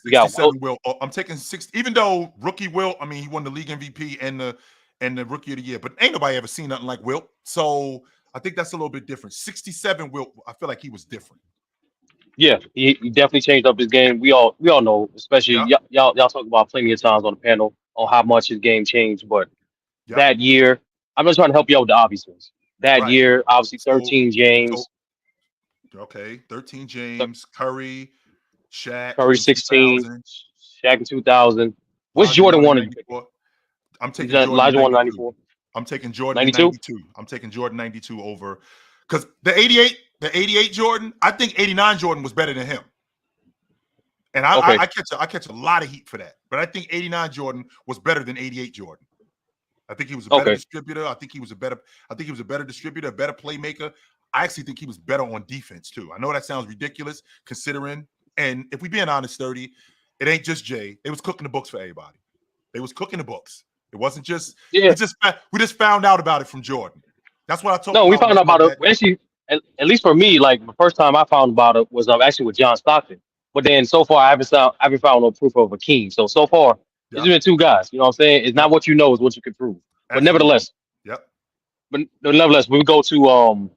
You got Wilt. 67 Wilt. Oh, I'm taking 60. Even though rookie Wilt, I mean, he won the league MVP and the rookie of the year, but ain't nobody ever seen nothing like Wilt. So I think that's a little bit different. 67 Wilt, I feel like he was different. Yeah, he definitely changed up his game. We all know, especially Yep. y'all talk about plenty of times on the panel on how much his game changed. But Yep. that year, I'm just trying to help you out with the obvious ones. That Right. year, obviously So 13 so James, okay. 13 Th- James, Curry, Shaq Curry in 16, 2000, Shaq in 2000. Which Elijah Jordan won in one are you picking? 94. I'm You taking said Jordan in Elijah won 92. 94, I'm taking Jordan in 92. 92. I'm taking Jordan 92 over because the 88 Jordan, I think 89 Jordan was better than him. And Okay, I catch a lot of heat for that. But I think 89 Jordan was better than 88 Jordan. I think he was a better okay. distributor. I think he was a better distributor, a better playmaker. I actually think he was better on defense too. I know that sounds ridiculous considering, and if we being honest, 30, it ain't just Jay. They was cooking the books for everybody. They was cooking the books. It wasn't just Yeah. we just found out about it from Jordan. That's what I talked No, we about when I found out said about it. that. Actually, at least for me, like the first time I found about it was actually with John Stockton. But then so far, I haven't found no proof of a king. So far, it's Yep, been two guys. You know what I'm saying? It's not yep, what you know, it's what you can prove. But absolutely. nevertheless, Yep. when we go to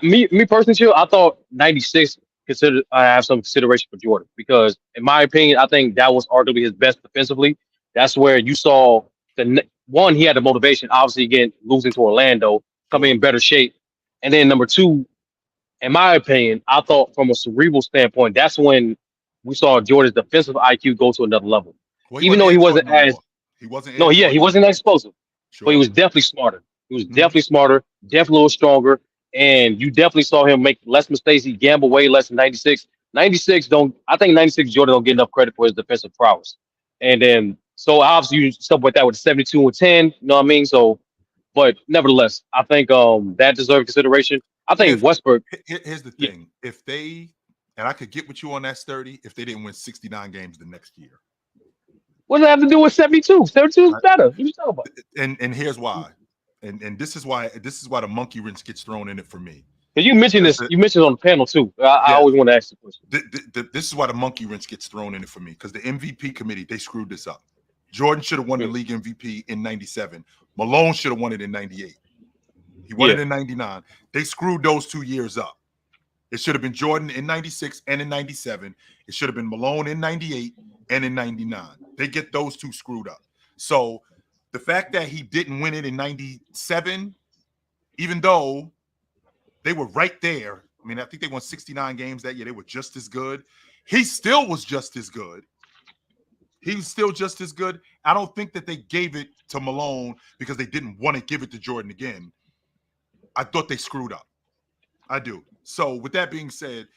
me personally, Chill, I thought '96 consider I have some consideration for Jordan because, in my opinion, I think that was arguably his best defensively. That's where you saw one, he had the motivation, obviously, again losing to Orlando, coming Sure. in better shape, and then number two, in my opinion, I thought from a cerebral standpoint, that's when we saw Jordan's defensive IQ go to another level. Well, he Even wasn't though he Air wasn't Jordan no as more. He wasn't no, Air yeah, he Jordan no wasn't more. that explosive, but he Sure. was definitely smarter. He was Hmm. definitely smarter, definitely a little stronger, and you definitely saw him make less mistakes. He gambled way less than 96. 96 don't I think 96 Jordan don't get enough credit for his defensive prowess. And then so obviously you stuff like that with 72 and 10, you know what I mean? So but nevertheless, I think that deserves consideration. I think If Westbrook, here's the yeah. thing, if they and I could get with you on that 30 if they didn't win 69 games the next year. What does that have to do with 72? 72 is I, better. What are you talking about? and here's why. And this is why the monkey wrench gets thrown in it for me. Because you mentioned Because this, you mentioned it on the panel too. I yeah, always want to ask the question. this is why the monkey wrench gets thrown in it for me because the MVP committee they screwed this up. Jordan should have won the Mm, league MVP in 97. Malone should have won it in 98. He won yeah, it in 99. They screwed those 2 years up. It should have been Jordan in 96 and in 97. It should have been Malone in 98 and in 99. They get those two screwed up. So the fact that he didn't win it in 97, even though they were right there, I mean, I think they won 69 games that year. They were just as good. He still was just as good. He was still just as good. I don't think that they gave it to Malone because they didn't want to give it to Jordan again. I thought they screwed up. I do. So with that being said,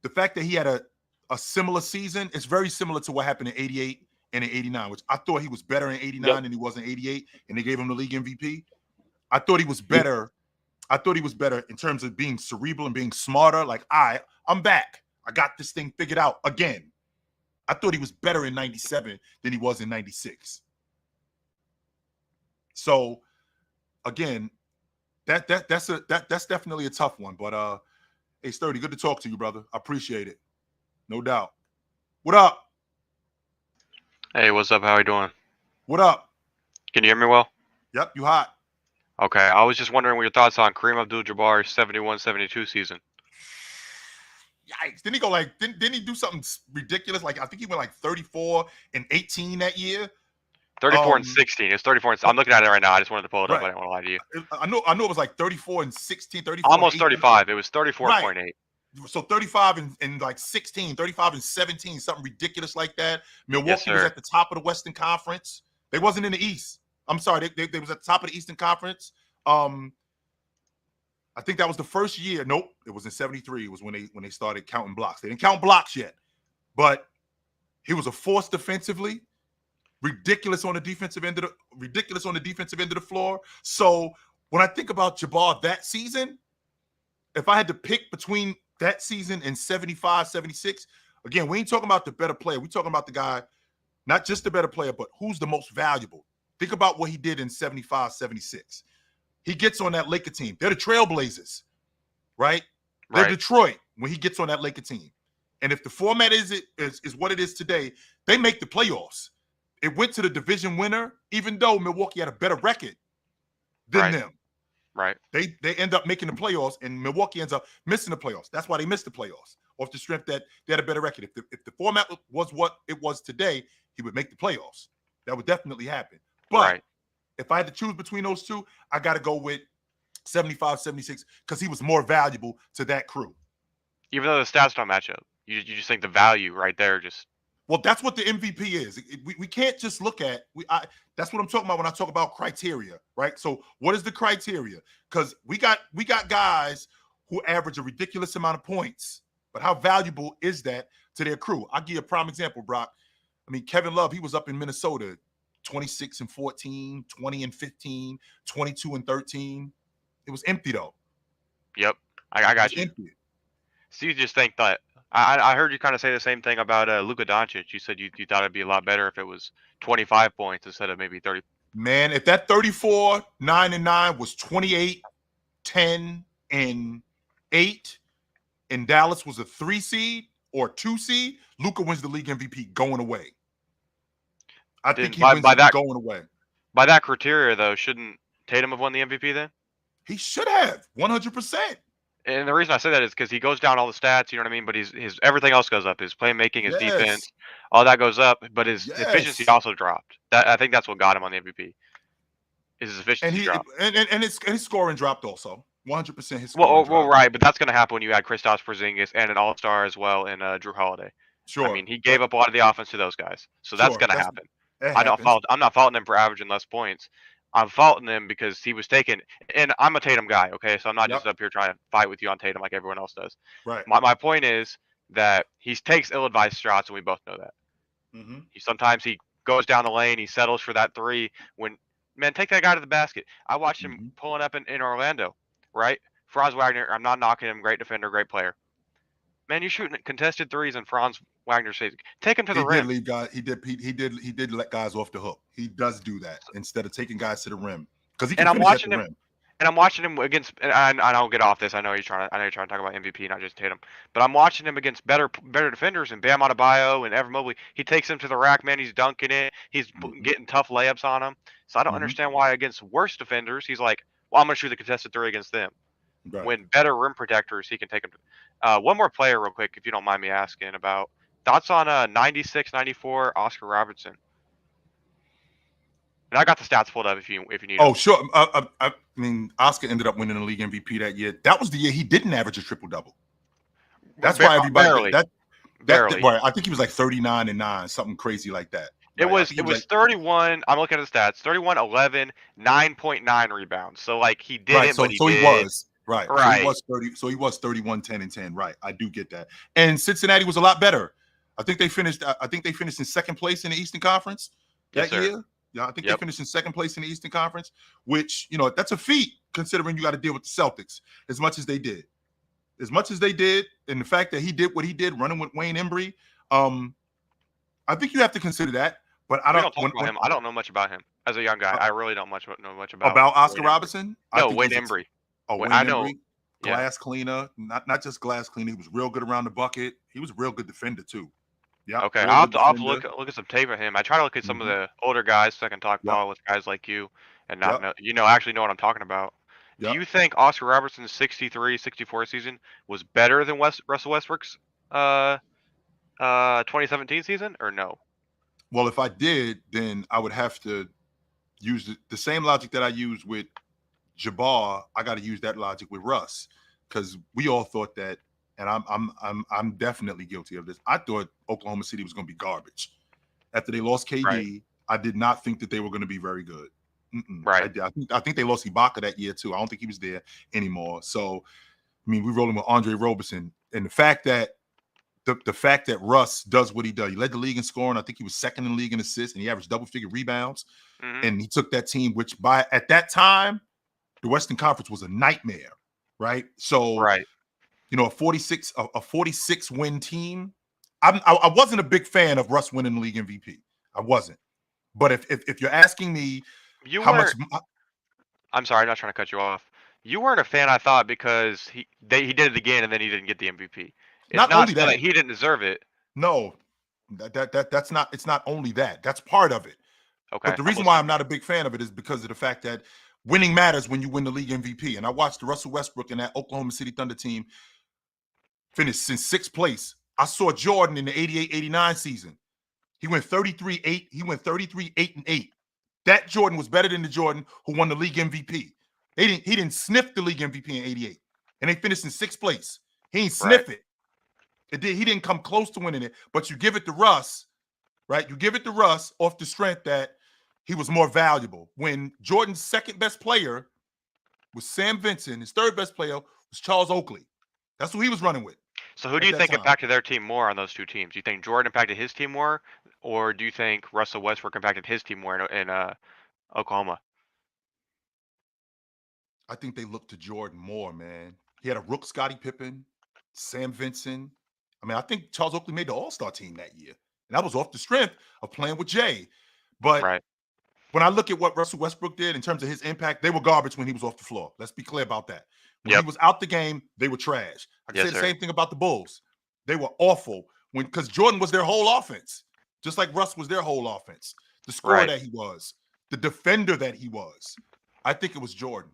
the fact that he had a similar season, it's very similar to what happened in 88 and in 89, which I thought he was better in yep. 89 than he was in 88, and they gave him the league MVP. I thought he was Mm. better. I thought he was better in terms of being cerebral and being smarter. Like, I'm back. I got this thing figured out again. I thought he was better in 97 than he was in 96. So again, that's definitely a tough one. But hey, Sturdy, good to talk to you, brother. I appreciate it. No doubt. What up? Hey, what's up? How are you doing? What up? Can you hear me well? Yep, you hot. Okay, I was just wondering what your thoughts on Kareem Abdul-Jabbar's 71-72 season. Yikes. Didn't he go like, didn't he do something ridiculous? Like, I think he went like 34 and 18 that year. 34 and 16. It's 34 and I'm looking at it right now. I just wanted to pull it up. Right. I didn't want to lie to you. I know it was like 34 and 16, 34 and Almost 8. 35. It was Right. 34.8. So 35 and like 16, 35 and 17, something ridiculous like that. Yes, Milwaukee was sir. at the top of the Western Conference. They wasn't in the East. I'm sorry, they was at the top of the Eastern Conference. I think that was the first year. Nope, it was in 73. It was when they started counting blocks. They didn't count blocks yet, but he was a force defensively, ridiculous on the defensive end of the floor. So when I think about Jabbar that season, if I had to pick between that season and 75, 76, again, we ain't talking about the better player. We're talking about the guy, not just the better player, but who's the most valuable. Think about what he did in 75, 76. He gets on that Laker team. They're the Trailblazers, right? They're Right. Detroit when he gets on that Laker team. And if the format is what it is today, they make the playoffs. It went to the division winner, even though Milwaukee had a better record than Right. them. Right. They end up making the playoffs, and Milwaukee ends up missing the playoffs. That's why they missed the playoffs, off the strength that they had a better record. If the format was what it was today, he would make the playoffs. That would definitely happen. But Right. if I had to choose between those two, I got to go with 75, 76 because he was more valuable to that crew. Even though the stats don't match up, you just think the value right there just. Well, that's what the MVP is. We can't just look at that's what I'm talking about when I talk about criteria, right? So what is the criteria? Because we got guys who average a ridiculous amount of points, but how valuable is that to their crew? I'll give you a prime example, Brock. I mean, Kevin Love, he was up in Minnesota, 26 and 14, 20 and 15, 22 and 13. It was empty though. Yep, I got you. Empty. So you just think that I heard you kind of say the same thing about Luka Doncic. You said you thought it'd be a lot better if it was 25 points instead of maybe 30. Man, if that 34, 9 and 9 was 28, 10 and 8, and Dallas was a 3 seed or 2 seed, Luka wins the league MVP going away. I think he wins it going away. By that criteria, though, shouldn't Tatum have won the MVP then? He should have 100%. And the reason I say that is because he goes down all the stats, you know what I mean? But his everything else goes up. His playmaking, his defense, all that goes up. But his efficiency also dropped. I think that's what got him on the MVP. Is his efficiency dropped. And his scoring dropped also. 100% his scoring dropped. Well, right. But that's going to happen when you add Kristaps Porzingis and an all-star as well in Drew Holiday. Sure. I mean, he gave up a lot of the offense to those guys. So that's going to happen. I'm not faulting him for averaging less points. I'm faulting him because he was taking, and I'm a Tatum guy, okay? So I'm not just up here trying to fight with you on Tatum like everyone else does. Right. My point is that he takes ill-advised shots, and we both know that. Mm-hmm. Sometimes he goes down the lane, he settles for that three. Man, take that guy to the basket. I watched him pulling up in Orlando, right? Franz Wagner, I'm not knocking him, great defender, great player. Man, you're shooting contested threes, and Franz Wagner says, "Take him to the rim." He did let guys off the hook. He does do that instead of taking guys to the rim because he can finish at the rim. And I'm watching him against, and I don't get off this. I know you're trying to talk about MVP, not just Tatum. But I'm watching him against better defenders, and Bam Adebayo and Evan Mobley. He takes him to the rack, man. He's dunking it. He's getting tough layups on him. So I don't understand why against worse defenders, he's like, well, I'm going to shoot the contested three against them. Right. When better rim protectors, he can take them. One more player real quick, if you don't mind me asking about thoughts on 96, 94 Oscar Robertson. And I got the stats pulled up if you need. Oh, sure. I mean, Oscar ended up winning the league MVP that year. That was the year he didn't average a triple double. That's why everybody barely. I think he was like 39 and 9, something crazy like that. It was 31. I'm looking at the stats. 31, 11, 9.9 rebounds. So like he didn't, right, but he did. He was. Right. Right. So he was 30. So he was 31, 10, and 10. Right. I do get that. And Cincinnati was a lot better. I think they finished in second place in the Eastern Conference that year. Yeah, I think they finished in second place in the Eastern Conference, which, that's a feat considering you got to deal with the Celtics as much as they did. And the fact that he did what he did running with Wayne Embry, I think you have to consider that. But I don't talk about him. I don't know much about him as a young guy. I really don't know much about Oscar Robertson. No, Wayne Embry. Oh, Wayne Embry, glass cleaner, not just glass cleaner. He was real good around the bucket. He was a real good defender too. Yeah. Okay, I'll have to look at some tape of him. I try to look at some of the older guys so I can talk ball with guys like you and not actually know what I'm talking about. Do you think Oscar Robertson's 63-64 season was better than Russell Westbrook's 2017 season or no? Well, if I did, then I would have to use the same logic that I use with Jabbar. I got to use that logic with Russ because we all thought that, and I'm definitely guilty of this. I thought Oklahoma City was going to be garbage after they lost KD. Right. I did not think that they were going to be very good. Right. I think they lost Ibaka that year too. I don't think he was there anymore. So, I mean, we rolling with Andre Roberson, and the fact that Russ does what he does. He led the league in scoring. I think he was second in the league in assists, and he averaged double-figure rebounds. And he took that team, which at that time, the Western Conference was a nightmare, right? So, a 46 win team. I wasn't a big fan of Russ winning the league MVP. I wasn't. But if you're asking me, I'm sorry, I'm not trying to cut you off. You weren't a fan, I thought, because he did it again and then he didn't get the MVP. It's Not not only so that that, he didn't deserve it. no, that's not. It's not only that. That's part of it. Okay, But the I'm reason why I'm listening. not a big fan of it is because of the fact that winning matters when you win the league MVP. And I watched Russell Westbrook and that Oklahoma City Thunder team finish in sixth place. I saw Jordan in the 88-89 season. He went 33-8. He went 33-8-8. That Jordan was better than the Jordan who won the league MVP. He didn't sniff the league MVP in 88. And they finished in sixth place. He didn't Right. sniff it. He didn't come close to winning it. But you give it to Russ, right? You give it to Russ off the strength that he was more valuable. When Jordan's second best player was Sam Vincent, his third best player was Charles Oakley. That's who he was running with So who do at you that think time. impacted their team more on those two teams? Do you think Jordan impacted his team more, or do you think Russell Westbrook impacted his team more in Oklahoma? I think they looked to Jordan more, man. He had a rook, Scottie Pippen, Sam Vincent. I mean, I think Charles Oakley made the All-Star team that year. And that was off the strength of playing with Jay. But Right. when I look at what Russell Westbrook did in terms of his impact, they were garbage when he was off the floor. Let's be clear about that. When he Yep. was out the game, they were trash. I can Yes, say the sir. same thing about the Bulls. They were awful because Jordan was their whole offense, just like Russ was their whole offense. The scorer Right. that he was, the defender that he was. I think it was Jordan.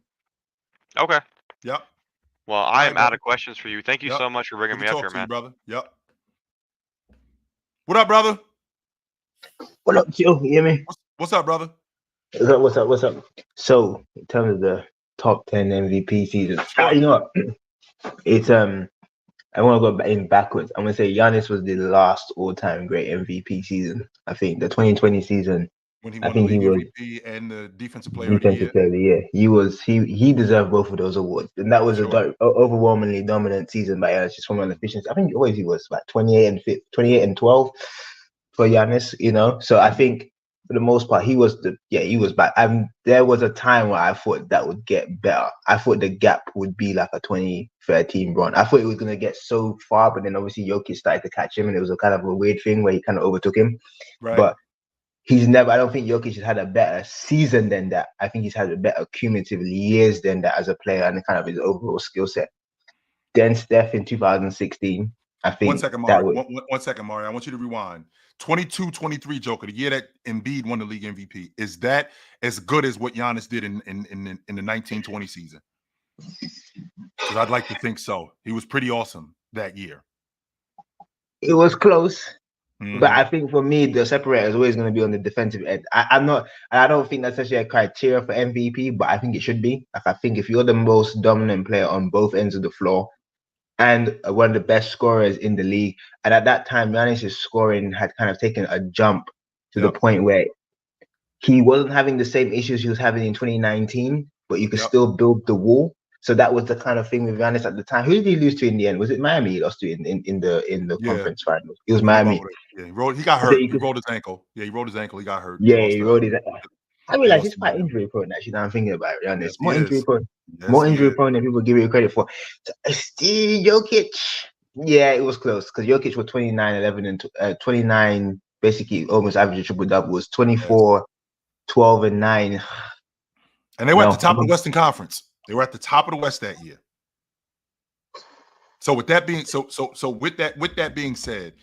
Okay. Yep. Well, All I right, am out brother. of questions for you. Thank you Yep. so much for bringing Good me to up talk here, to you, man. brother. Yep. What up, brother? What up, Joe? You hear me? What's up, brother? What's up? What's up? What's up? So, in terms of the top 10 MVP season, Sure. you know what? It's I want to go in backwards. I'm gonna say Giannis was the last all-time great MVP season. I think the 2020 season. When he I won the think he league was MVP and the defensive player of the defensive year. player of the year. He deserved both of those awards, and that was Sure. a overwhelmingly dominant season by Giannis just from an efficiency. I think always he was like 28 and 12 for Giannis. You know, so I think for the most part he was back. There was a time where I thought that would get better. I thought the gap would be like a 2013 run. I thought it was gonna get so far, but then obviously Jokic started to catch him, and it was a kind of a weird thing where he kind of overtook him. Right. But I don't think Jokic has had a better season than that. I think he's had a better cumulative years than that as a player and kind of his overall skill set. Then Steph in 2016, I think 1 second, that Mari. was 1 second, Mari. I want you to rewind. 22-23, Joker, the year that Embiid won the league MVP. Is that as good as what Giannis did in the 1920 season? Because I'd like to think so. He was pretty awesome that year. it was close. Mhm. But I think for me, the separator is always going to be on the defensive end. I don't think that's actually a criteria for MVP, but I think it should be. Like, I think if you're the most dominant player on both ends of the floor and one of the best scorers in the league, and at that time, Giannis's scoring had kind of taken a jump to the Yep. point where he wasn't having the same issues he was having in 2019, but you could Yep. still build the wall. So that was the kind of thing with Giannis at the time. Who did he lose to in the end? Was it Miami he lost to in the Yeah. conference finals? It was I forgot Miami. what it- Yeah, he got So hurt. you He could, rolled his ankle. Yeah, he rolled his ankle. He got hurt. yeah, They lost he wrote it. I realize lost he's to quite Miami. injury prone actually. Now I'm thinking about it, Giannis. Yes, he More injury is. prone. Yes, More he injury is. prone than people give you credit for. So, Steve Jokic. Yeah, it was close because Jokic was 29, 11, and 29, basically almost average triple double. Was 24, 12, and 9. And they were at the No, top of the Western Conference. They were at the top of the West that year. So with that being with that being said,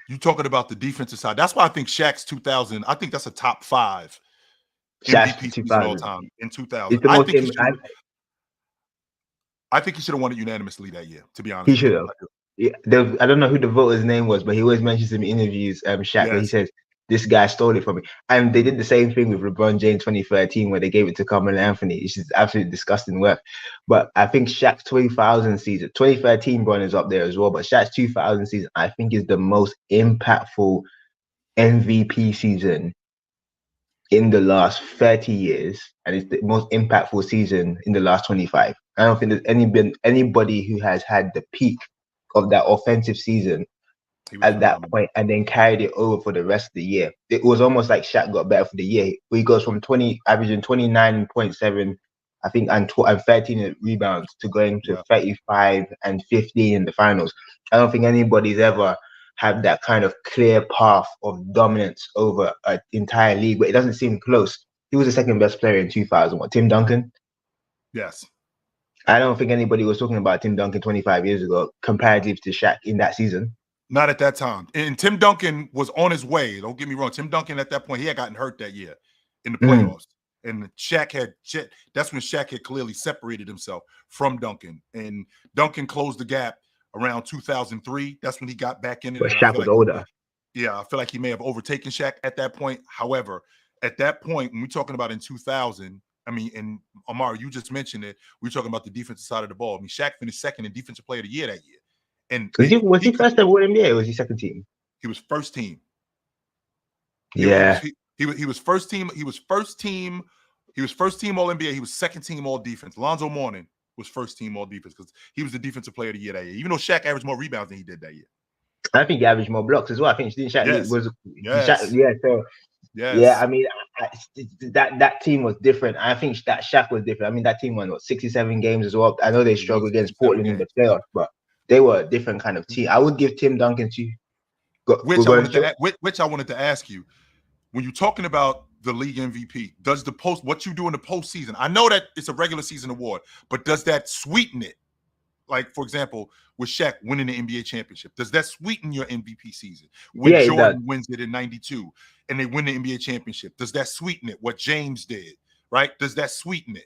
you talking about the defensive side. That's why I think Shaq's 2000. I think that's a top 5 Shaq's MVP season 2000. all time in 2000. It's the most. I think he should have won it unanimously that year. To be honest, He with should you. have. Yeah, I don't know who the voter's name was, but he always mentions in interviews, Shaq, where he Yes. says, this guy stole it from me. And they did the same thing with LeBron James 2013, where they gave it to Carmelo Anthony. It's just absolutely disgusting work. But I think Shaq's 2000 season, 2013 run is up there as well, but Shaq's 2000 season, I think, is the most impactful MVP season in the last 30 years, and it's the most impactful season in the last 25. I don't think there's anybody who has had the peak of that offensive season He was at that phenomenal. point and then carried it over for the rest of the year. It was almost like Shaq got better for the year. He goes from averaging 29.7, I think, and 13 rebounds to going to 35 and 15 in the finals. I don't think anybody's ever had that kind of clear path of dominance over an entire league, but it doesn't seem close. He was the second best player in 2000. What, Tim Duncan? Yes. I don't think anybody was talking about Tim Duncan 25 years ago comparative to Shaq in that season. Not at that time. And Tim Duncan was on his way. Don't get me wrong. Tim Duncan at that point, he had gotten hurt that year in the playoffs. And that's when Shaq had clearly separated himself from Duncan. And Duncan closed the gap around 2003. That's when he got back in it. But And Shaq was older. I feel like he may have overtaken Shaq at that point. However, at that point, when we're talking about in 2000, I mean, and Amari, you just mentioned it. We're talking about the defensive side of the ball. I mean, Shaq finished second in Defensive Player of the Year that year. And was he first ever NBA or was he second team? He was first team. Yeah. He was first team. He was first team. He was first team All NBA. He was second team All Defense. Lonzo Mourning was first team All Defense because he was the Defensive Player of the Year that year. Even though Shaq averaged more rebounds than he did that year. I think he averaged more blocks as well. I think Shaq was. Yes. Shaq, yeah. So. Yes. Yeah, I mean, that team was different. I think that Shaq was different. I mean, that team won 67 games as well. I know they struggled against Portland in the playoffs, but they were a different kind of team. I would give Tim Duncan to. Which I wanted to ask you, when you're talking about the league MVP, does what you do in the postseason? I know that it's a regular season award, but does that sweeten it? Like, for example, with Shaq winning the NBA championship, does that sweeten your MVP season? When Jordan wins it in 92 and they win the NBA championship, does that sweeten it? What James did, right? Does that sweeten it?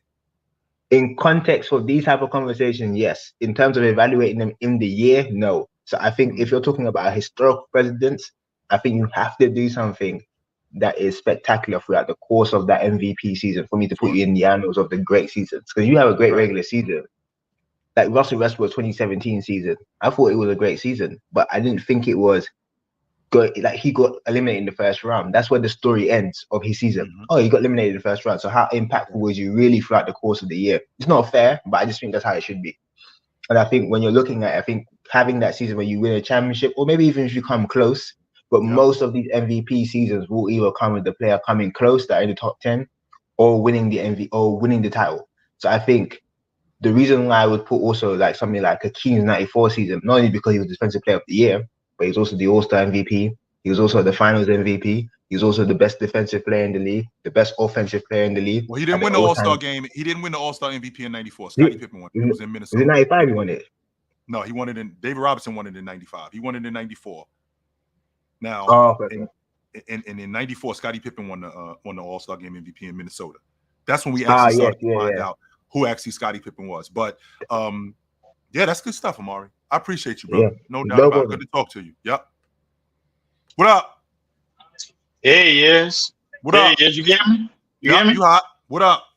In context for these type of conversations, yes. In terms of evaluating them in the year, no. So I think if you're talking about historical presidents, I think you have to do something that is spectacular throughout the course of that MVP season for me to put you in the annals of the great seasons. Because you have a great regular season. Like Russell Westbrook's 2017 season, I thought it was a great season, but I didn't think it was good. Like he got eliminated in the first round. That's where the story ends of his season. Oh, he got eliminated in the first round. So how impactful was you really throughout the course of the year? It's not fair, but I just think that's how it should be. And I think when you're looking at, I think having that season where you win a championship, or maybe even if you come close, but most of these MVP seasons will either come with the player coming close that are in the top 10, or winning the MVP or winning the title. So I think the reason why I would put also like something like Hakeem's 94 season, not only because he was Defensive Player of the Year, but he's also the All-Star MVP. He was also the Finals MVP. He was also the best defensive player in the league, the best offensive player in the league. Well, he didn't win the All-Star game. He didn't win the All-Star MVP in 94. Scottie Pippen won. It was in Minnesota. Was it 95 he won it? No, he won it in David Robinson won it in 95. He won it in 94. Now, in 94, Scottie Pippen won the All-Star game MVP in Minnesota. That's when we actually started to find out who actually Scottie Pippen was. But that's good stuff, Amari. I appreciate you, bro. Yeah. No doubt about it. Good to talk to you. Yep. What up? Hey, yes. What up? Yes, you get me? You get me? You hot? What up?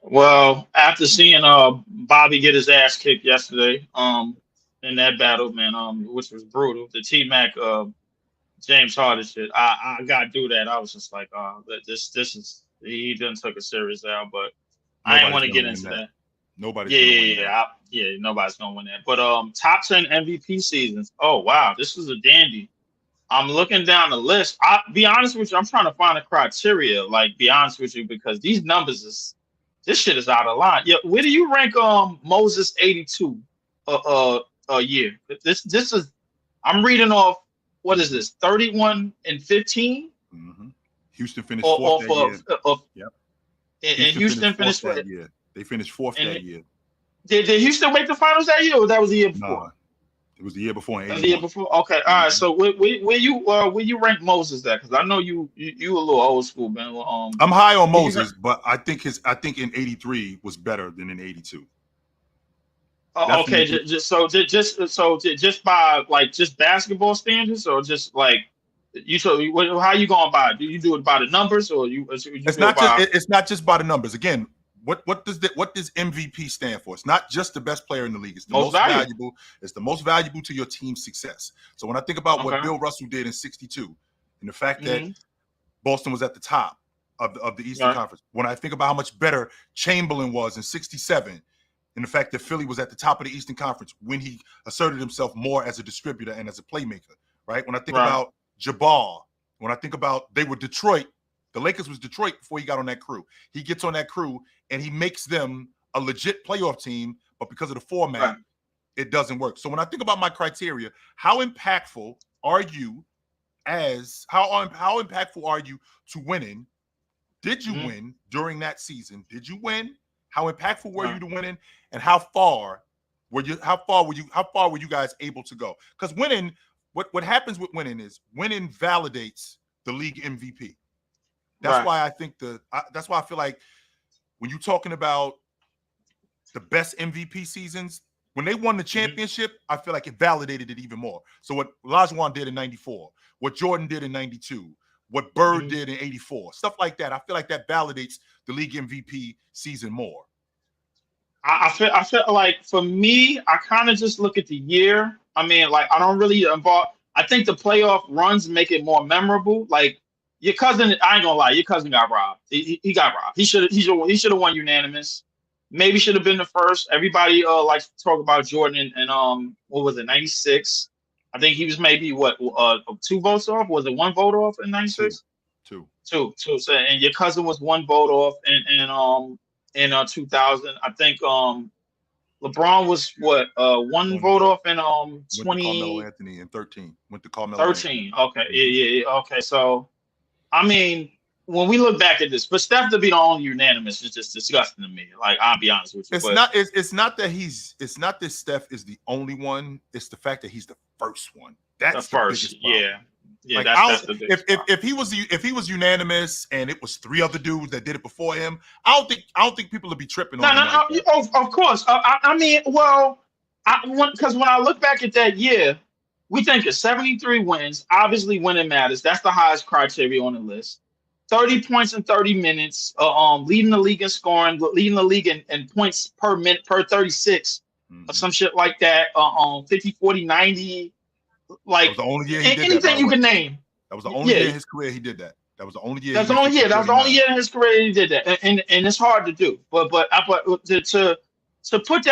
Well, after seeing Bobby get his ass kicked yesterday, in that battle, man, which was brutal, the T-Mac James Harden shit, I gotta do that. I was just like, this is he didn't took a serious out, but I didn't want to get into that. Nobody's nobody's gonna win that. But top 10 MVP seasons. Oh wow, this was a dandy. I'm looking down the list. I'll be honest with you, I'm trying to find a criteria, like be honest with you, because these numbers this shit is out of line. Yeah, where do you rank Moses 82 a year? This is I'm reading off, what is this, 31 and 15? Mm-hmm. Houston finished fourth that year. And Houston finished that year. They finished fourth that year. Did Houston make the finals that year, or that was the year before? No, it was the year before. The year before. Okay, all right. So where you rank Moses at? Because I know you a little old school, man. I'm high on Moses, but I think in 83 was better than in 82. Okay, just by like just basketball standards, or just like how you going by it? Do you do it by the numbers, or you? It's not just by the numbers. Again, what does MVP stand for? It's not just the best player in the league. It's the most valuable. It's the most valuable to your team's success. So when I think about what Bill Russell did in 62, and the fact that Boston was at the top of the Eastern Conference, when I think about how much better Chamberlain was in 67, and the fact that Philly was at the top of the Eastern Conference when he asserted himself more as a distributor and as a playmaker, right? When I think about Jabbar, when I think about they were Detroit, the Lakers was Detroit before he got on that crew. He gets on that crew and he makes them a legit playoff team, but because of the format, it doesn't work. So when I think about my criteria, how impactful are you how impactful are you to winning? Did you win during that season? Did you win? How impactful were you to winning, and how far were you guys able to go? Because winning, what happens with winning is winning validates the league MVP. That's why I think that's why I feel like when you're talking about the best MVP seasons, when they won the championship, I feel like it validated it even more. So what Olajuwon did in 94, what Jordan did in 92, what Bird did in 84, stuff like that. I feel like that validates the league MVP season more. I feel like for me, I kind of just look at the year. I mean, like I don't really involve. I think the playoff runs make it more memorable. Like your cousin, I ain't gonna lie, your cousin got robbed. He got robbed. He should have won unanimous. Maybe should have been the first. Everybody likes to talk about Jordan and what was it, 96? I think he was maybe what 2 votes off. Was it 1 vote off in 96? Two. So and your cousin was 1 vote off in 2000. I think LeBron was what 1 vote off in 20. Went to Carmelo Anthony in 13. Went to Carmelo 13. Okay, yeah. Okay, so I mean, when we look back at this, but Steph to be the only unanimous is just disgusting to me. Like I'll be honest with you. It's not that Steph is the only one. It's the fact that he's the first one. That's the first. Yeah. Like, that's the if he was unanimous and it was 3 other dudes that did it before him, I don't think people would be tripping on him. Of course. I mean, well, because when I look back at that year, we think of 73 wins. Obviously, winning matters. That's the highest criteria on the list. 30 points in 30 minutes, leading the league in scoring, leading the league in points per minute per 36, or some shit like that. 50, 40, 90. Like that was the only year he did anything you can name. That was the only year in his career he did that. That was the only year. That's the only year. That was the only year in his career he did that, and it's hard to do. But to put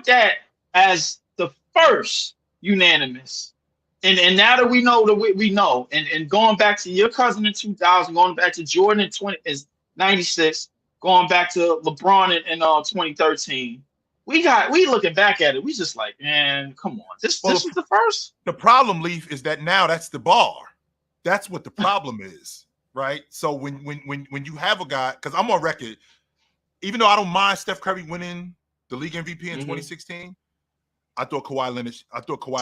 that as the first unanimous, and now that we know we know, and going back to your cousin in 2000, going back to Jordan in 96, going back to LeBron in 2013. We looking back at it. We just like, man, come on. This is the first. The problem, Leaf, is that now that's the bar. That's what the problem is, right? So when you have a guy, because I'm on record, even though I don't mind Steph Curry winning the league MVP in 2016, I thought Kawhi Leonard.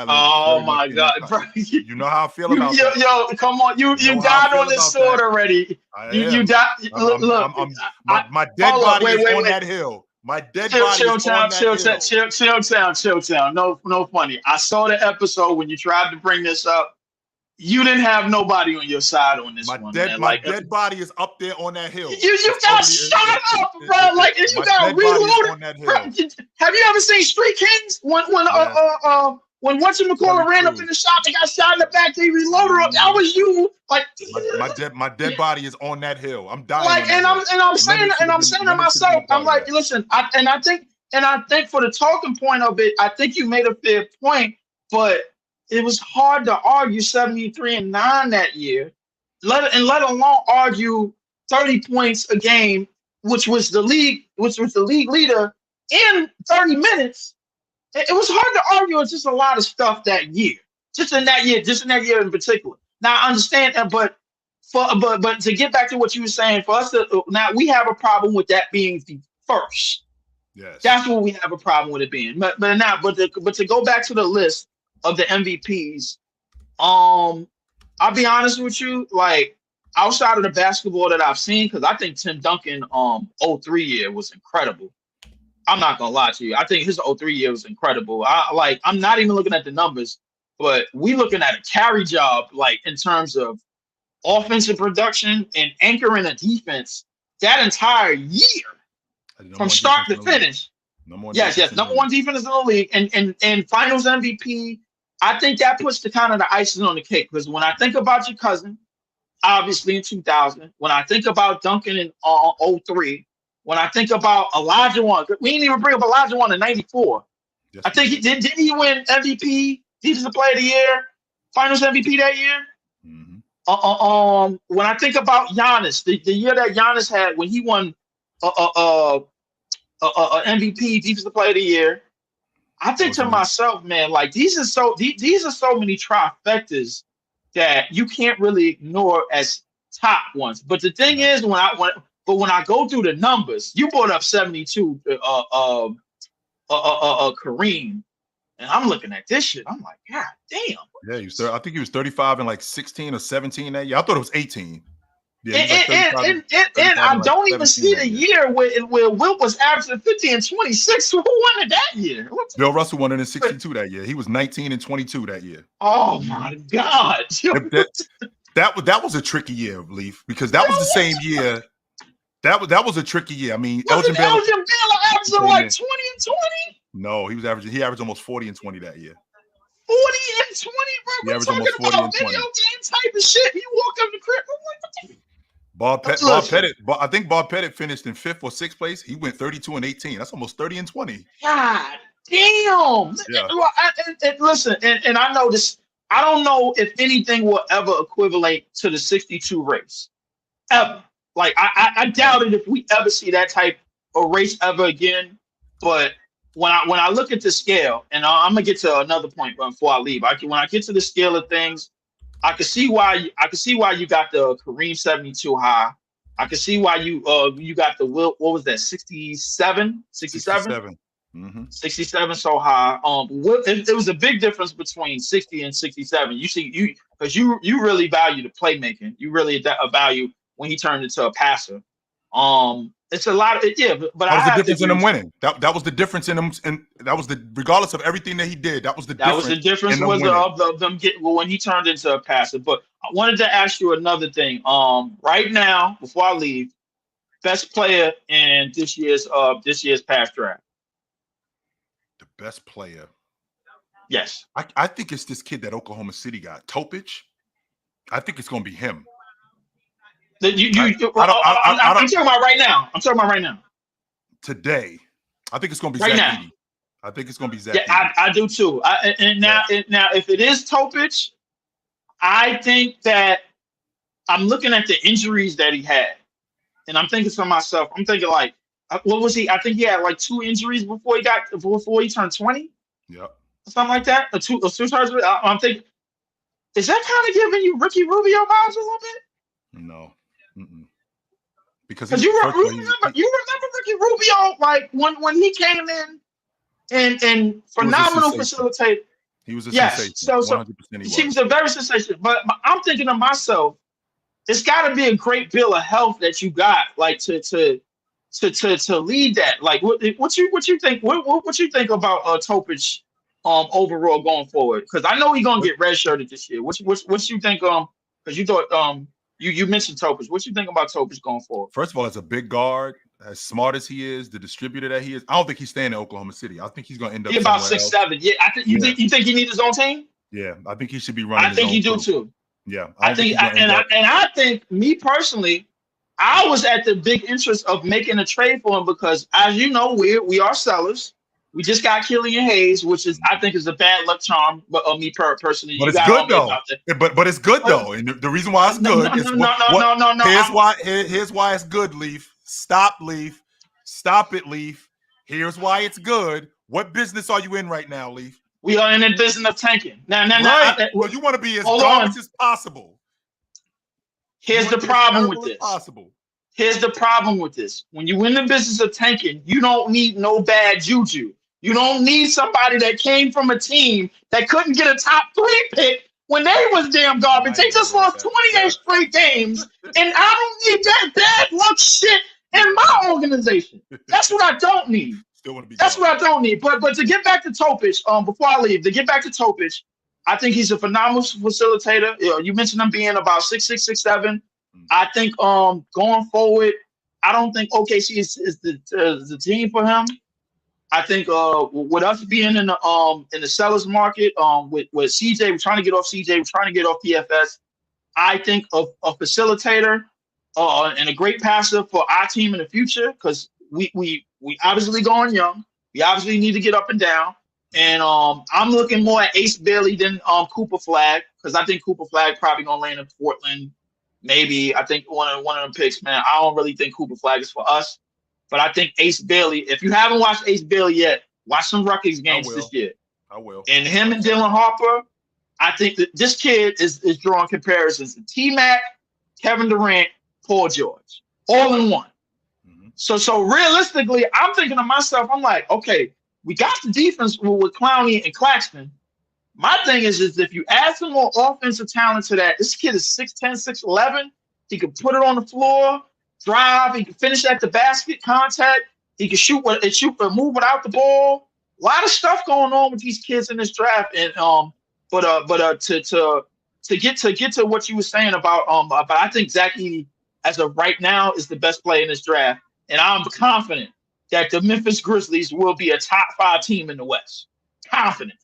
Oh my God, bro! You know how I feel about that. Yo, come on, you died on this sword already. You died. Look, my dead body is on that hill. My dead body is on that hill. Chill town. No funny. I saw the episode when you tried to bring this up. You didn't have nobody on your side on this one. My dead body is up there on that hill. You got shot up, bro. Like you got reloaded. Have you ever seen Street Kings? When whatchamacallit ran up in the shop and got shot in the back, they reloaded up. That was you. Like my dead body is on that hill. I'm dying. Like I'm saying to myself, I'm like, listen, I think for the talking point of it, I think you made a fair point, but it was hard to argue 73-9 that year, let alone argue 30 points a game, which was the league leader in 30 minutes. It was hard to argue. It's just a lot of stuff that year, just in that year in particular. Now I understand that, but to get back to what you were saying, for us now we have a problem with that being the first. Yes, that's what we have a problem with it being. But to go back to the list of the MVPs, I'll be honest with you, like outside of the basketball that I've seen, because I think Tim Duncan 03 year was incredible. I'm not gonna lie to you. I think his 03 year was incredible. I'm not even looking at the numbers, but we looking at a carry job, like in terms of offensive production and anchoring a defense that entire year from start to finish. Yes, number 1 defense in the league and finals MVP. I think that puts the kind of the icing on the cake, because when I think about your cousin, obviously in 2000, when I think about Duncan in 03, when I think about Olajuwon, we didn't even bring up Olajuwon in 94. Yes, I think didn't he win MVP, Defensive Player of the Year, Finals MVP that year? Mm-hmm. When I think about Giannis, the year that Giannis had when he won MVP, Defensive Player of the Year, I think to myself, man, like these are so many trifectas that you can't really ignore as top ones. But the thing is, But when I go through the numbers, you brought up 72, Kareem, and I'm looking at this shit. I'm like, God damn. Yeah, I think he was 35 and like 16 or 17 that year. I thought it was 18. Yeah, And I don't even see the year where Wilt was averaging 50 and 26. Who won it that year? Bill Russell won it in 62 that year. He was 19 and 22 that year. Oh my God. That was a tricky year, Leaf, because that was the same year. That was a tricky year. I mean, Elgin Baylor averaging like 20 and 20? No, he averaged almost 40 and 20 that year. 40 and 20, bro. We're talking about video game type of shit. You walk up the crib, I'm like, Bob Pettit. I think Bob Pettit finished in 5th or 6th place. He went 32 and 18. That's almost 30 and 20. God damn. Yeah. Listen, and I know this. I don't know if anything will ever equivalent to the 62 race. Ever. Like, I doubt it if we ever see that type of race ever again. But when I look at the scale, and I'm gonna get to another point before I leave. When I get to the scale of things, I can see why you got the Kareem 72 high. I can see why you got the Wilt, what was that, 67? 67? Mm-hmm. 67 so high. It was a big difference between 60 and 67. You see, because you really value the playmaking. You really value when he turned into a passer. It's a lot of but that was the difference in him winning. That was the difference in him, and that was regardless of everything that he did. That was the difference. Of them getting when he turned into a passer. But I wanted to ask you another thing. Right now, before I leave, best player in this year's past draft. The best player. Yes. I think it's this kid that Oklahoma City got, Topich. I think it's going to be him. I'm talking about right now. Today. I think it's going to be right Zach now. Edey. I think it's going to be Zach. Yeah, I do too. Now, if it is Topich, I think that I'm looking at the injuries that he had, and I'm thinking to myself, like, what was he? I think he had like 2 injuries before he turned 20. Yep. Something like that. Two surgeries. I'm thinking, is that kind of giving you Ricky Rubio vibes a little bit? No. Because you remember Ricky Rubio, like when he came in and phenomenal facilitator. He was a sensation. So 100% he was a very sensation. But I'm thinking to myself, it's got to be a great bill of health that you got, like to lead that. Like what you think? What you think about Topich overall going forward? Because I know he's gonna get redshirted this year. What you think? Because you thought You mentioned Topich. What you think about Topich going forward? First of all, as a big guard, as smart as he is, the distributor that he is, I don't think he's staying in Oklahoma City. I think he's going to end up about 6'7". Yeah, I think you think he needs his own team. Yeah, I think he should be running. I think you do too. Yeah, I think me personally, I was at the big interest of making a trade for him because, as you know, we are sellers. We just got Killian Hayes, which I think is a bad luck charm, but me personally. But it's good though. But it's good though, and the reason why it's good is Here's why it's good, Leaf. Stop, Leaf. Stop it, Leaf. Here's why it's good. What business are you in right now, Leaf? We are in the business of tanking. Now. Well, you want to be as garbage as possible. Here's the problem with this. Here's the problem with this. When you're in the business of tanking, you don't need no bad juju. You don't need somebody that came from a team that couldn't get a top 3 pick when they was damn garbage. They just lost 28 straight games, and I don't need that bad luck shit in my organization. That's what I don't need. That's what I don't need. But to get back to Topich, before I leave, I think he's a phenomenal facilitator. You mentioned him being about 6'6", 6'7". I think going forward, I don't think OKC is the team for him. I think with us being in the sellers market, with CJ, we're trying to get off CJ, we're trying to get off PFS. I think a facilitator and a great passer for our team in the future, because we obviously going young. We obviously need to get up and down. And I'm looking more at Ace Bailey than Cooper Flag, because I think Cooper Flag probably gonna land in Portland. Maybe I think one of them picks, man. I don't really think Cooper Flag is for us. But I think Ace Bailey, if you haven't watched Ace Bailey yet, watch some Rutgers games this year. I will. And him and Dylan Harper, I think that this kid is drawing comparisons to T-Mac, Kevin Durant, Paul George, all in one. So realistically, I'm thinking to myself, I'm like, okay, we got the defense with Clowney and Claxton. My thing is if you add some more offensive talent to that, this kid is 6'10", 6'11". He can put it on the floor, drive. He can finish at the basket, contact. He can shoot move without the ball. A lot of stuff going on with these kids in this draft. And to get to what you were saying about but I think Zach Edey as of right now is the best player in this draft, and I'm confident that the Memphis Grizzlies will be a top 5 team in the West. Confident.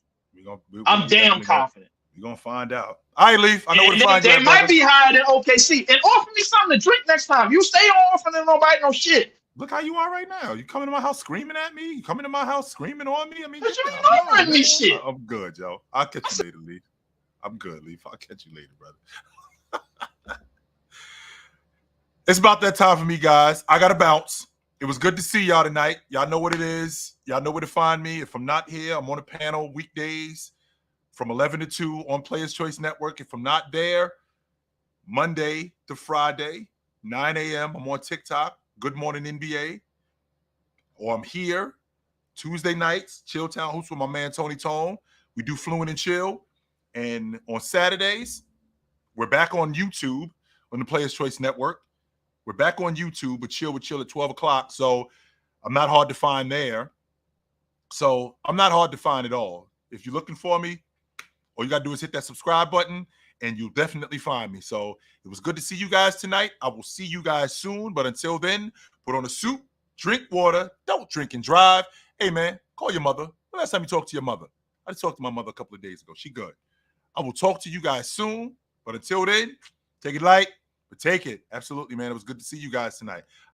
I'm damn confident. We're gonna find out. All right, Leaf. I know where to find you. They might be higher than OKC. And offer me something to drink next time. You stay on offering nobody no shit. Look how you are right now. You coming to my house screaming at me? You coming to my house screaming on me? I mean, you ain't offering me shit. I'm good, yo. I'll catch you later, Leaf. I'm good, Leaf. I'll catch you later, brother. It's about that time for me, guys. I gotta bounce. It was good to see y'all tonight. Y'all know what it is. Y'all know where to find me. If I'm not here, I'm on a panel weekdays from 11 to 2 on Players Choice Network. If I'm not there, Monday to Friday, 9 a.m., I'm on TikTok, Good Morning NBA. Or I'm here Tuesday nights, Chilltown Hoops with my man Tony Tone. We do Fluent and Chill. And on Saturdays, we're back on YouTube on the Players Choice Network. We're back on YouTube with Chill at 12 o'clock. So I'm not hard to find there. So I'm not hard to find at all. If you're looking for me, all you got to do is hit that subscribe button and you'll definitely find me. So it was good to see you guys tonight. I will see you guys soon. But until then, put on a suit, drink water, don't drink and drive. Hey, man, call your mother. The last time you talked to your mother? I just talked to my mother a couple of days ago. She good. I will talk to you guys soon. But until then, take it light. But take it. Absolutely, man. It was good to see you guys tonight.